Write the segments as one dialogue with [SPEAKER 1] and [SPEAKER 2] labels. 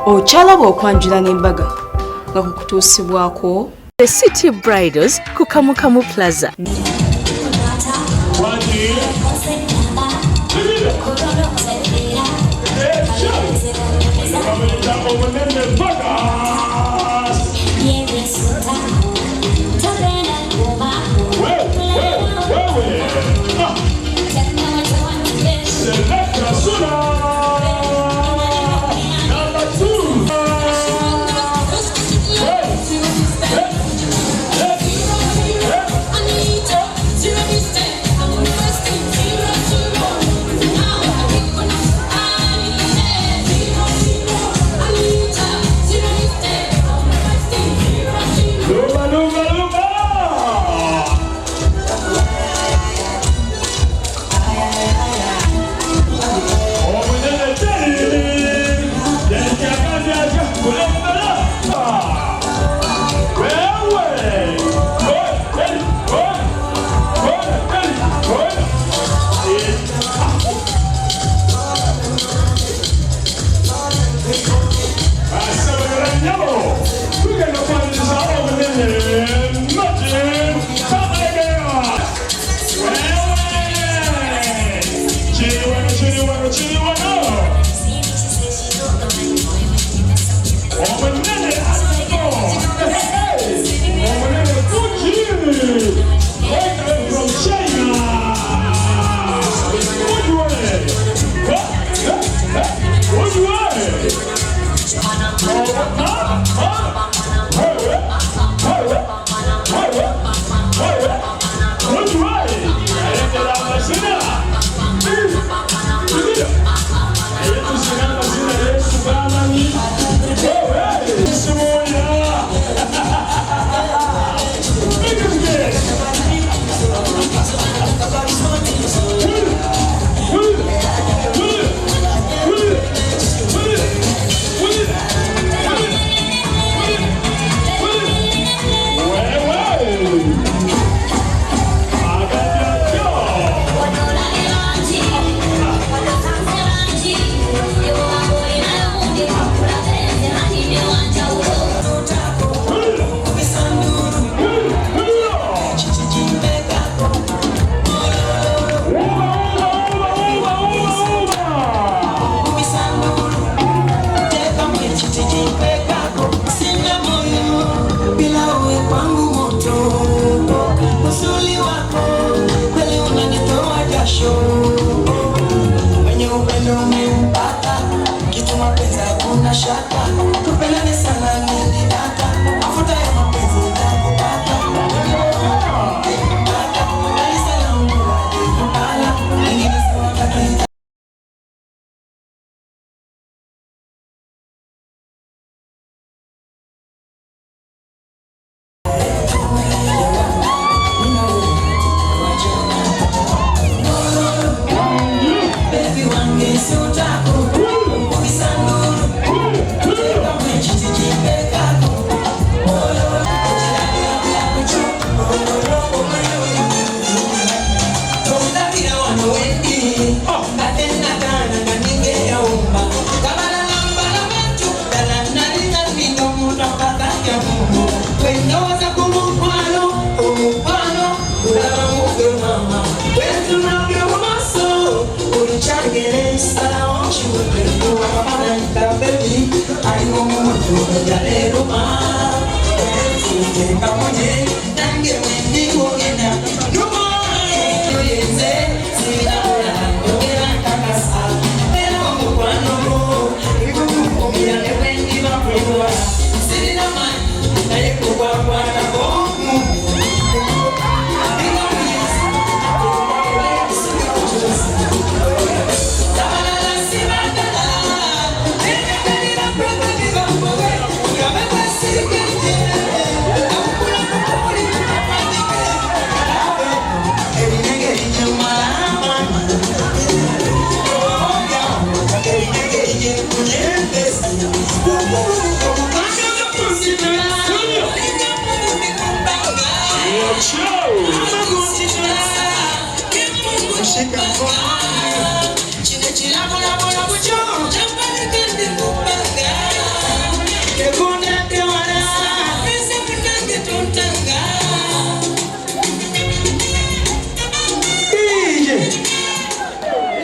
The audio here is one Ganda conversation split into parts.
[SPEAKER 1] Ochalaba okwanjula n'embaga nga kukutuusibwako
[SPEAKER 2] The City Bridals ku Kamukamu Plaza.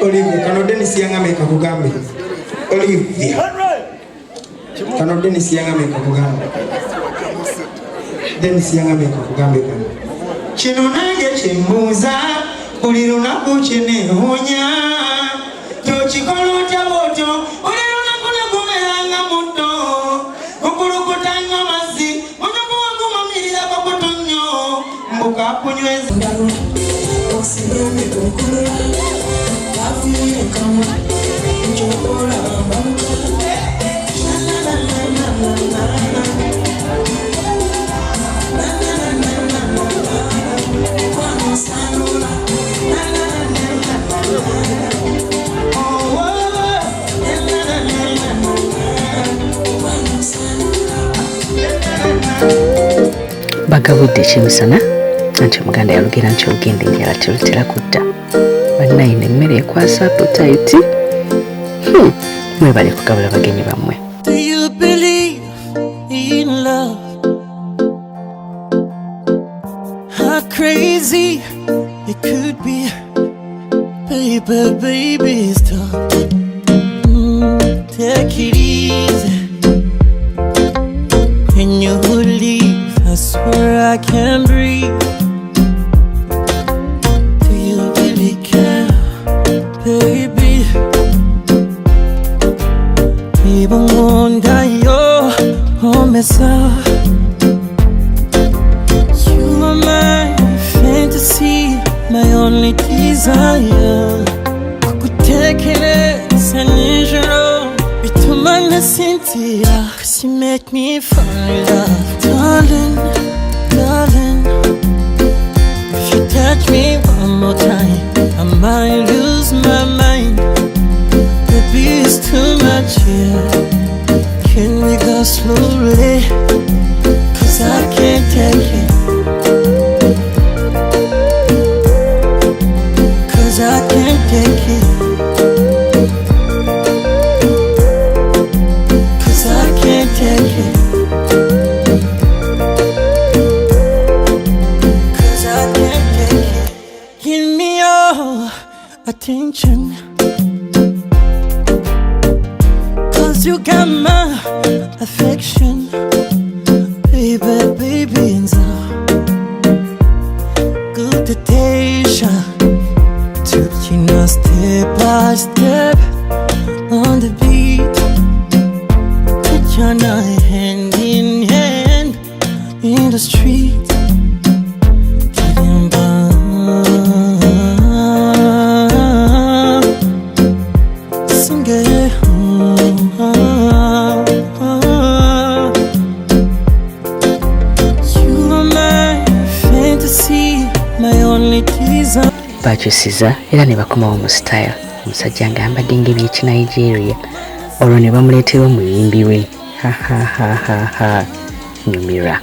[SPEAKER 3] Olivia, kano Dennis Yangame kakugambe. Olivia. Kano Dennis Yangame kakugambe. Dennis Yangame kakugambe kano. Chino nange chimbuza, buli lunaku chinehonya. Tochikolo cha moto, buli lunaku nakumeranga moto. Kukulukutanga mazi, munaku wangu mamirira pakutunyo. Mbuka kunyweza ndalo. Osinome kukula, kafuye kama, njokola mbamuka.
[SPEAKER 2] Bagabudde ekimisana anti omuganda yalugera nti ogenda enjala terutera kutta bannayina emmere ekwasa appetite mwebale kugabula bagenyi bammwe.
[SPEAKER 4] Do you believe in love? How crazy it could be, baby, stop. Take it easy. When you leave, I swear I can't breathe. Do you really care, baby? Even wonder your homicide. You are my fantasy, my only desire. Kukutekereza nijoro bituma nasinzira, 'cause you make me fall in love. Darling, if you touch me one more time, I might lose my mind. Baby, it's too much here. Can we go slowly? 'Cause I can't take it. 'Cause I can't take it. 'Cause I can't take it. 'Cause I can't take it. Give me your attention. You got my affection, baby, and so good to Tasha. Took you now step by step on the beat. Put your night hand in hand in the street.
[SPEAKER 2] Bakyusiza era ne bakomawo mu style. Omusajja ng'ayambadde ng'eby'eki Nigeria olwo ne bamuleetera omuyimbi we nyumira.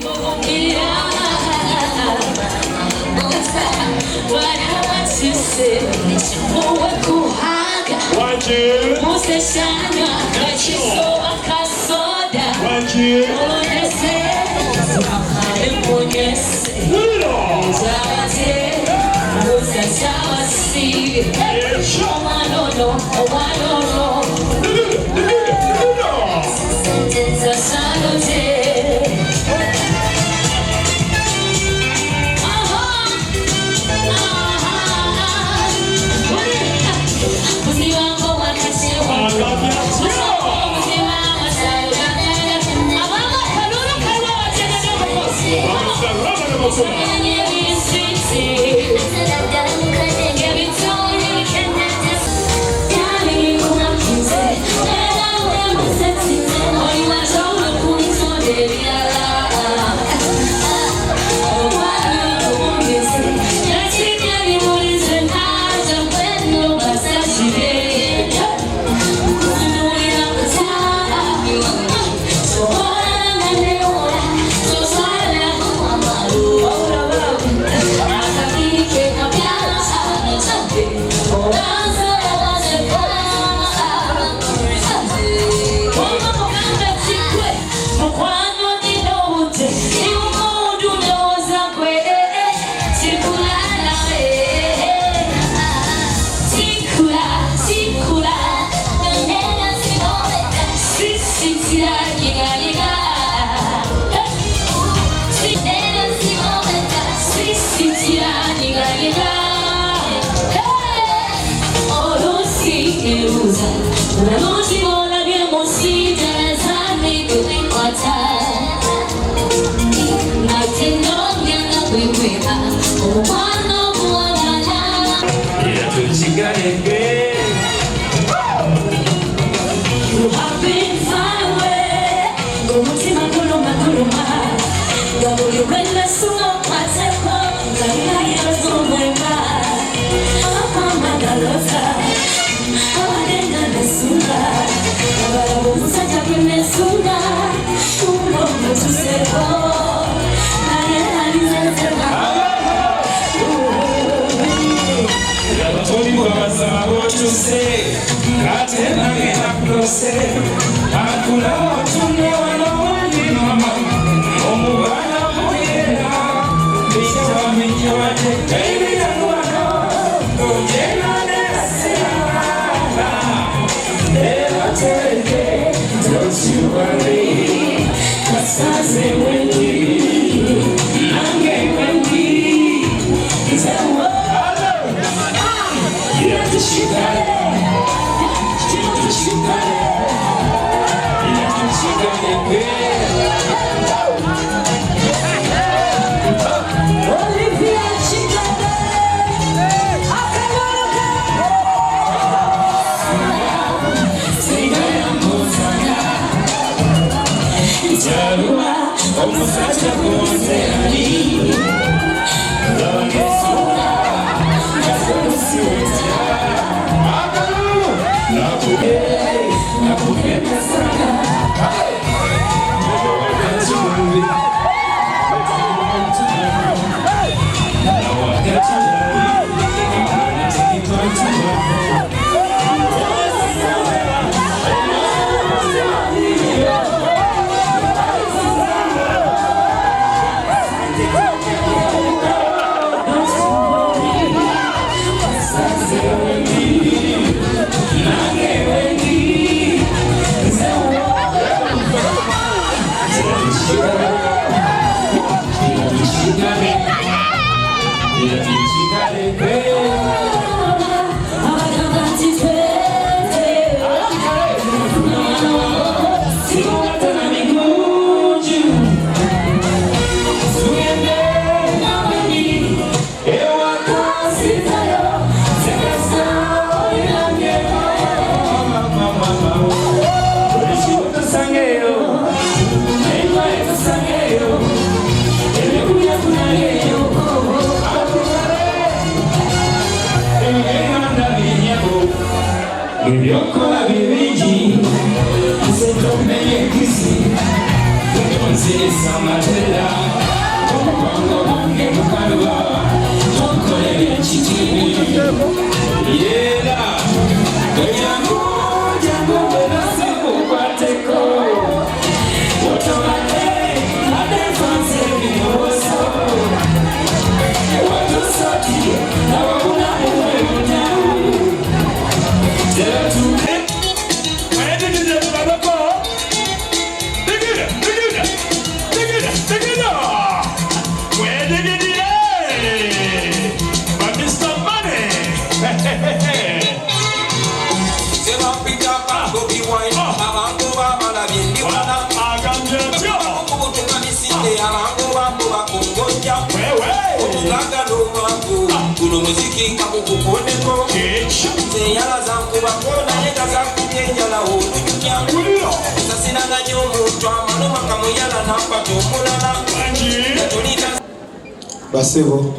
[SPEAKER 5] Basebo,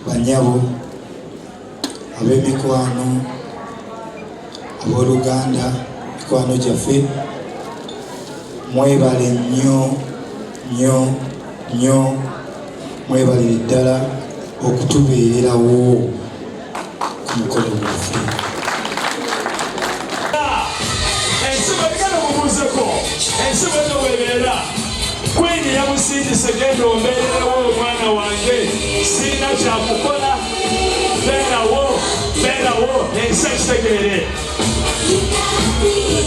[SPEAKER 5] banyabo, ab'emikwano, abooluganda, mikwano gyaffe, mwebale nnyo mwebalire ddala okutubeererawo ku mukolo gwaffe.
[SPEAKER 6] Ensiba nowebeera kwini yamusindise genda ombeererewo omwana wange sirina kyakukola beerawo ensi ekitegeere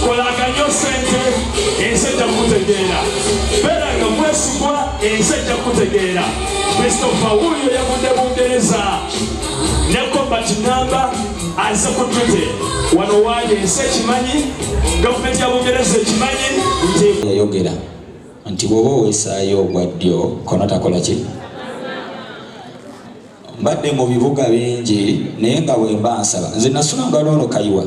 [SPEAKER 6] kolanga nnyo sente ensi ejja kukutegeera beeranga mwesigwa ensi ejja kukutegeera Christopher wuuyo yavudde Bungereza ne Combat Namba aze ku Twitter wano waje ensi ekimanyi gavumenti ya Bungereza ekimanyi nti
[SPEAKER 7] yayogera nti bw'oba owesaayo ogwa ddyo kono takola ki. Mbadde mu bibuga bingi naye nga bwe mba nsaba nze nasulanga loono kayiwa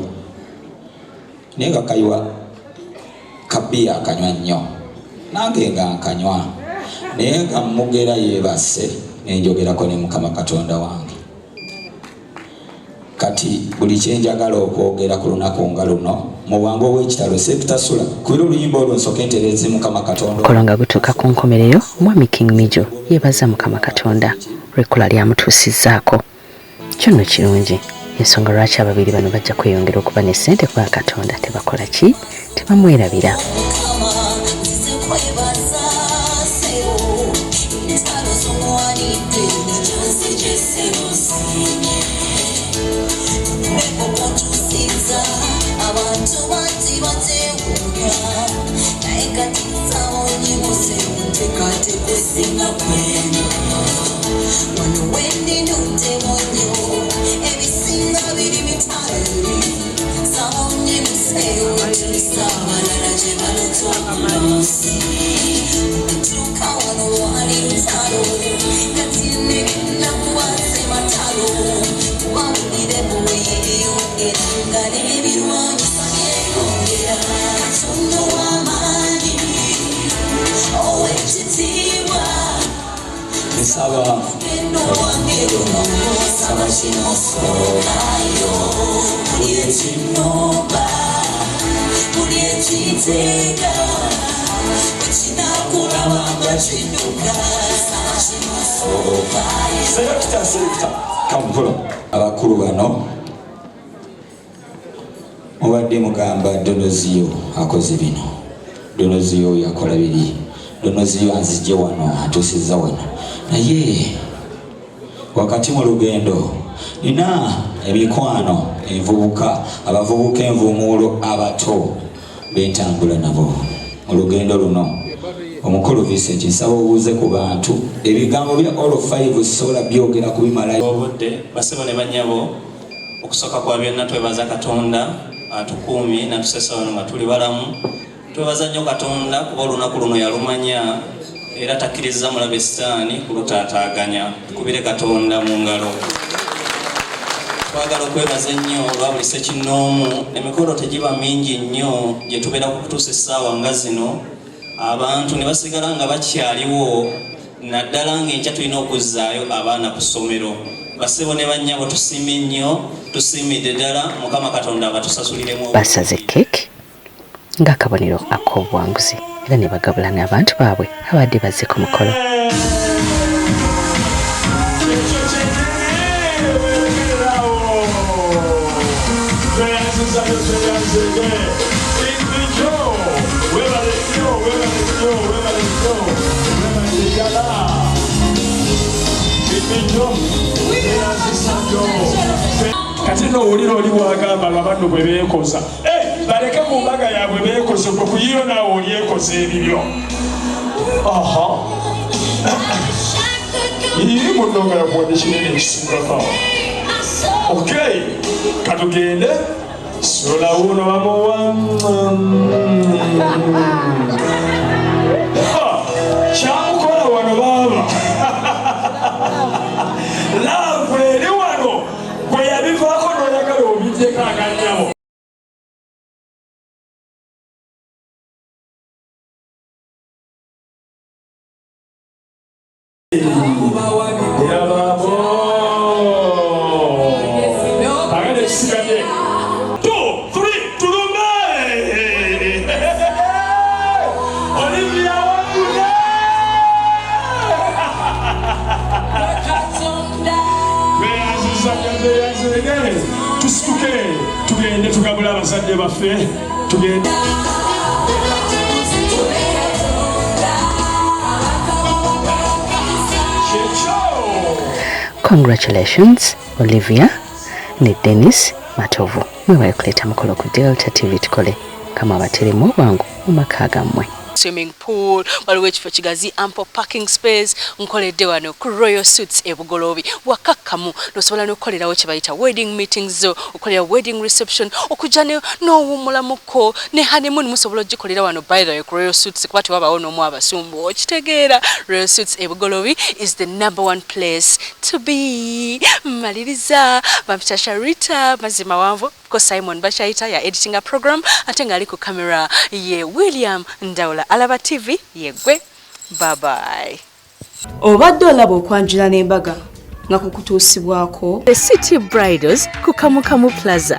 [SPEAKER 7] naye nga kayiwa kabbiya akanywa nnyo nange nga nkanywa naye nga mugera yeebase nenjogerako ne Mukama Katonda wange. Kati buli kyenjagala okwogera ku lunaku nga luno mu bwangu obw'ekitalo setutasula kubira oluyimba olwo nsooke ntereeze Mukama Katonda.
[SPEAKER 2] Kolonga gutuuka ku nkomereyo Mwami King Mijo yeebaza Mukama Katonda lw'ekula lyamutuusizzaako. Kyo nno kirungi ensonga lwaki ababiri bano bajja kweyongera okuba ne ssente kwa Katonda tebakola ki tebamwerabira.
[SPEAKER 7] Abakulu bano mubadde mugamba Donoziyo akoze bino, Donoziyo yakola biri, Donoziyo anzije wano atuusizza wano, naye wakati mu lugendo nina emikwano envubuka abavubuka envumuulo abato bentambula nabo mu lugendo luno. Omukulu Vincent nsaba obuuze ku bantu ebigambo bya all of 5 sola byogera kubimalayo
[SPEAKER 8] obudde basebo ne banyabo okusoka kwa byonna twebaza Katonda atukuumi natusesa wano nga tuli balamu. Twebaza nnyo Katonda kuba olunaku luno yalumanya era takkiriza mulabe sitaani kulutaataaganya. Tukubire Katonda mu ngalo. Twagala okwebaza ennyo olwa buli ssekinnoomu. Emikolo tegiba mingi nnyo gye tubeera ku kutuusa essaawa nga zino abantu ne basigala nga bakyaliwo naddala ng'enkya tulina okuzzaayo abaana ku ssomero. Basebo ne bannyabo tusiimye nnyo, tusiimidde ddala Mukama Katonda abatusasuliremu.
[SPEAKER 2] Basaze keeki ng'akabonero ak'obuwanguzi era ne bagabula n'abantu baabwe abadde bazze ku mukolo.
[SPEAKER 6] Kati n'owulira oli bwagamba babanno bwe beekoza baleke ku mbaga yaabwe beekoze kwe kuyiyo naawe olyekoza ebibyo. iri munno nga yakuwadde kinene ekisingako. Okay, katugende solawuno bamuwa kyamukola wano baaba laavu eri wano gwe yabivaako n'oyagala obiteeko aganyabo. Tusituke tugende tugabula abazadde baffe tugende.
[SPEAKER 2] Congratulations Olivia ne Dennis Matovu mwebaye kuleta mukolo ku Delta TV tukole kama abateremu obwangu mu maka gammwe. swimming pool, waliwo ekifo kigazi, ample parking space. Nkoledde wano ku Royal Suites e Bugolobi. Wakakkamu nosobola n'okukolerawo kye bayita wedding meetings, okolera wedding reception, okujja n'owummulamuko ne honeymoon musobola ogikolera wano by the way ku Royal Suites kuba tewabaawo n'omu abasumbu. Okitegeera Royal Suites e Bugolobi is the #1 place to be. Maliriza Bampita Sharita mazima wanvu ko Simon Bashaita ya editing a program ate ngali ku camera ye William Ndawula Alaba TV yegwe. Bye bye.
[SPEAKER 1] Obadde olaba okwanjula n'embaga nga kukutuusibwako
[SPEAKER 2] The City Bridals ku Kamukamu Plaza.